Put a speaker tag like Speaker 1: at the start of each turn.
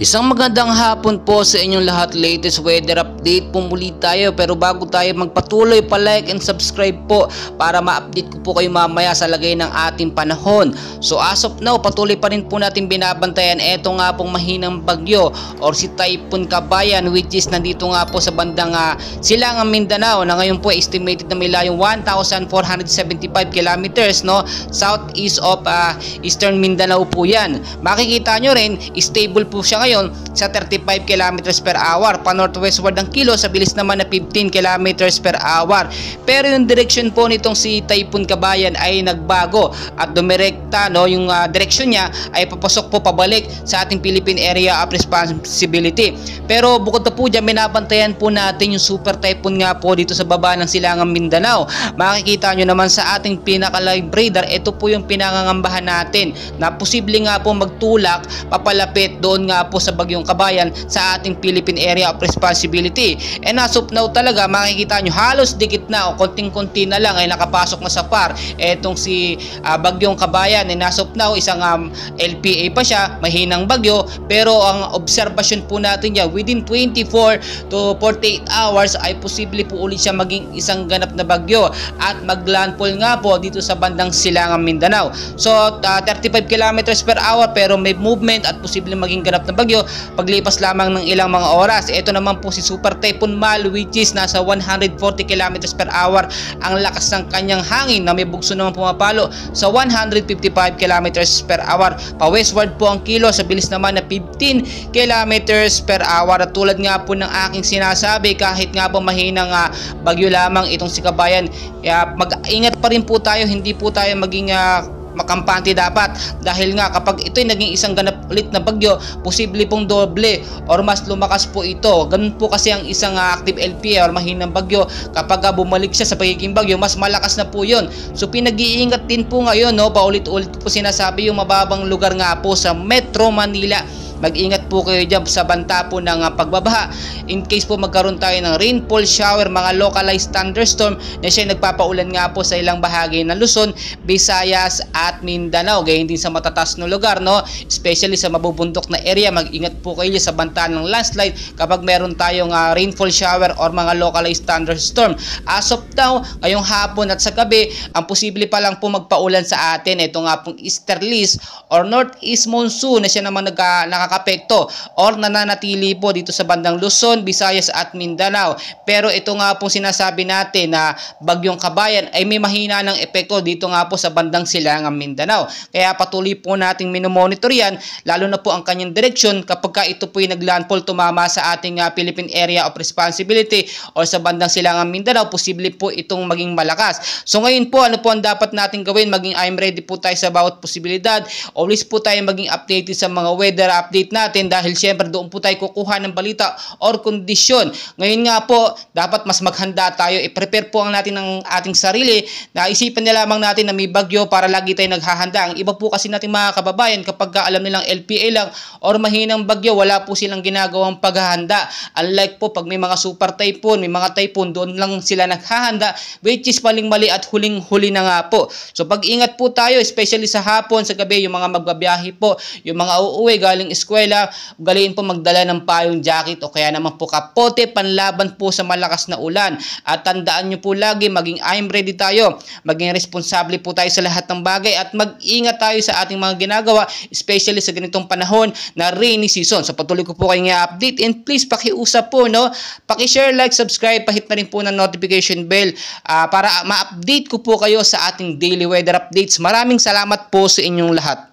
Speaker 1: Isang magandang hapon po sa inyong lahat. Latest weather update po muli tayo, pero bago tayo magpatuloy, pa-like and subscribe po para ma-update ko po kayo mamaya sa lagay ng ating panahon. So as of now, patuloy pa rin po natin binabantayan eto nga pong mahinang bagyo or si Typhoon Kabayan, which is nandito nga po sa bandang Silangang Mindanao, na ngayon po estimated na may layong 1,475 kilometers, no, southeast of Eastern Mindanao po yan. Makikita nyo rin, stable po siya ngayon sa 35 kilometers per hour. Pa northwestward ang kilo sa bilis naman na 15 kilometers per hour. Pero yung direction po nitong si Typhoon Kabayan ay nagbago at dumirekta, no, yung direction niya ay papasok po pabalik sa ating Philippine Area of Responsibility. Pero bukod na po dyan, binabantayan po natin yung super typhoon nga po dito sa baba ng Silangang Mindanao. Makikita nyo naman sa ating pinaka-live radar, ito po yung pinangangambahan natin na posible nga po magtulak papalapit doon nga po sa Bagyong Kabayan sa ating Philippine Area of Responsibility. And as of now talaga, makikita nyo halos dikit na o konting-konti na lang ay nakapasok na sa PAR etong si Bagyong Kabayan. And as of now, isang LPA pa siya, mahinang bagyo, pero ang obserbasyon po natin niya within 24 to 48 hours ay posible po ulit siya maging isang ganap na bagyo at maglandfall nga po dito sa bandang Silangang Mindanao. So 35 kilometers per hour pero may movement at posible maging ganap na bagyo paglipas lamang ng ilang mga oras. Ito naman po si Super Typhoon Mal, which is nasa 140 kilometers per hour ang lakas ng kanyang hangin, na may bugso naman pumapalo sa 155 kilometers per hour. Pa westward po ang kilo sa bilis naman na 15 kilometers per hour. At tulad nga po ng aking sinasabi, kahit nga po mahinang bagyo lamang itong si Kabayan, mag-ingat pa rin po tayo, hindi po tayo maging makampante dapat, dahil nga kapag ito'y naging isang ganap ulit na bagyo, posible pong doble or mas lumakas po ito. Ganun po kasi ang isang active LPA or mahinang bagyo, kapag bumalik siya sa pagiging bagyo, mas malakas na po yun. So pinag-iingat din po ngayon, no, paulit-ulit po sinasabi yung mababang lugar nga po sa Metro Manila. Mag-ingat po kayo dyan sa banta po ng pagbabaha. In case po magkaroon tayo ng rainfall shower, mga localized thunderstorm na siya nagpapaulan nga po sa ilang bahagi ng Luzon, Visayas at Mindanao. Gayun din sa matataas na lugar, no? Especially sa mabubundok na area, mag-ingat po kayo sa banta ng landslide kapag meron tayong rainfall shower or mga localized thunderstorm. As of now, ngayong hapon at sa gabi, ang posible pa lang po magpaulan sa atin, ito nga pong easterlies or northeast monsoon na siya naman nakakapekto or nananatili po dito sa bandang Luzon, Visayas at Mindanao. Pero ito nga pong sinasabi natin na Bagyong Kabayan ay may mahina ng epekto dito nga po sa bandang Silangang Mindanao. Kaya patuloy po nating minomonitor yan, lalo na po ang kanyang direksyon kapag ito po yung naglandfall tumama sa ating Philippine Area of Responsibility or sa bandang Silangang Mindanao, posible po itong maging malakas. So ngayon po, ano po ang dapat natin gawin? Maging I'm ready po tayo sa bawat posibilidad. Always po tayo maging updated sa mga weather update natin, dahil syempre doon po tayo kukuha ng balita or kondisyon. Ngayon nga po, dapat mas maghanda tayo. I-prepare po ang natin ng ating sarili, na isipan na lamang natin na may bagyo para lagi tayo naghahanda. Ang iba po kasi natin mga kababayan, kapag alam nilang LPA lang or mahinang bagyo, wala po silang ginagawang paghahanda. Unlike po pag may mga super typhoon, may mga typhoon, doon lang sila naghahanda, which is maling-mali at huling-huli na nga po. So pag-ingat po tayo, especially sa hapon, sa gabi, yung mga magbabiyahe po, yung mga uuwi galing eskwela, galiin po magdala ng payong jacket o kaya naman po kapote panlaban po sa malakas na ulan. At tandaan nyo po lagi, maging I'm ready tayo, maging responsable po tayo sa lahat ng bagay at mag-ingat tayo sa ating mga ginagawa, especially sa ganitong panahon na rainy season. So patuloy ko po kayong i-update, and please pakiusap po, no, paki-share, like, subscribe, pahit na rin po ng notification bell para ma-update ko po kayo sa ating daily weather updates. Maraming salamat po sa inyong lahat.